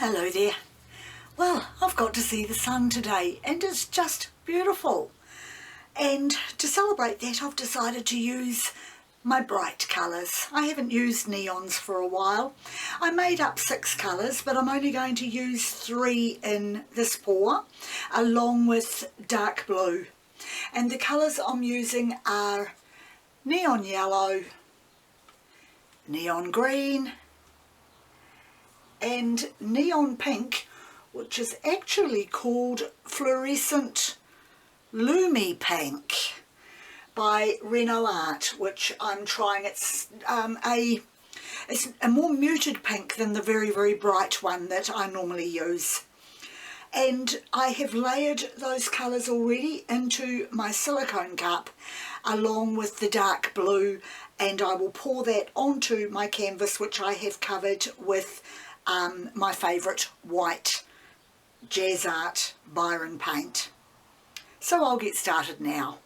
Hello there. Well, I've got to see the sun today and it's just beautiful. And to celebrate that, I've decided to use my bright colours. I haven't used neons for a while. I made up 6 colours, but I'm only going to use 3 in this pour, along with dark blue. And the colours I'm using are neon yellow, neon green, and neon pink, which is actually called Fluorescent Lumi Pink by Reno Art, which I'm trying. It's a more muted pink than the very, very bright one that I normally use. And I have layered those colours already into my silicone cup along with the dark blue, and I will pour that onto my canvas, which I have covered with my favourite white Jazz Art Byron paint. So I'll get started now.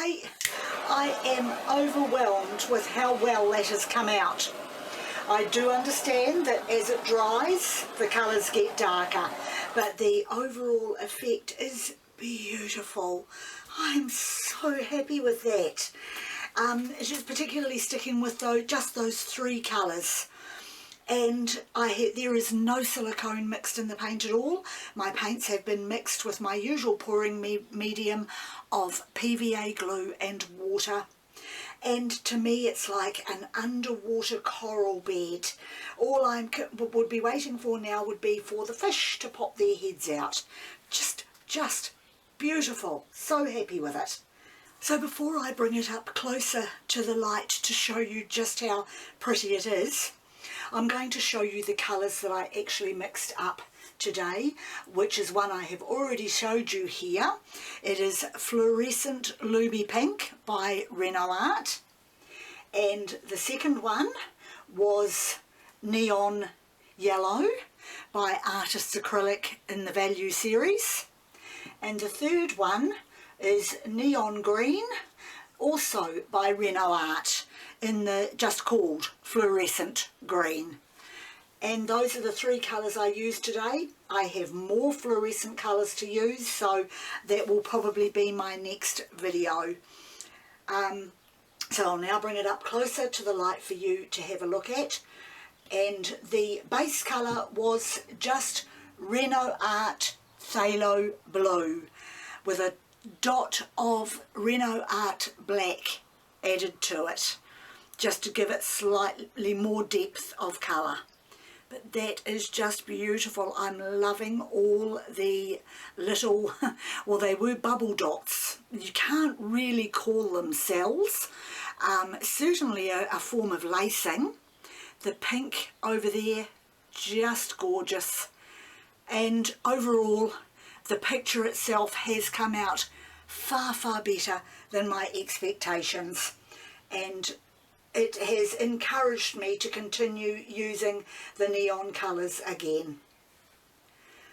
I am overwhelmed with how well that has come out. I do understand that as it dries, the colours get darker, but the overall effect is beautiful. I'm so happy with that. Just particularly sticking with just those three colours. And there is no silicone mixed in the paint at all. My paints have been mixed with my usual pouring medium of PVA glue and water. And to me it's like an underwater coral bed. All I would be waiting for now would be for the fish to pop their heads out. Just beautiful. So happy with it. So before I bring it up closer to the light to show you just how pretty it is, I'm going to show you the colours that I actually mixed up today, which is one I have already showed you here. It is Fluorescent Luby Pink by Renault Art, and the second one was Neon Yellow by Artist's Acrylic in the Value series, and the third one is Neon Green, also by Renault Art, in the just called Fluorescent Green. And those are the three colours I used today. I have more fluorescent colours to use, so that will probably be my next video. So I'll now bring it up closer to the light for you to have a look at. And the base colour was just Renault Art Phthalo Blue with a dot of Renault Art Black added to it, just to give it slightly more depth of colour. But that is just beautiful. I'm loving all the little, well, they were bubble dots. You can't really call them cells. Certainly a form of lacing. The pink over there, just gorgeous. And overall, the picture itself has come out far, far better than my expectations. And it has encouraged me to continue using the neon colours again.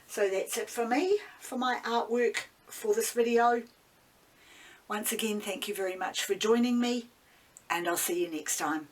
So that's it for me, for my artwork for this video. Once again, thank you very much for joining me, and I'll see you next time.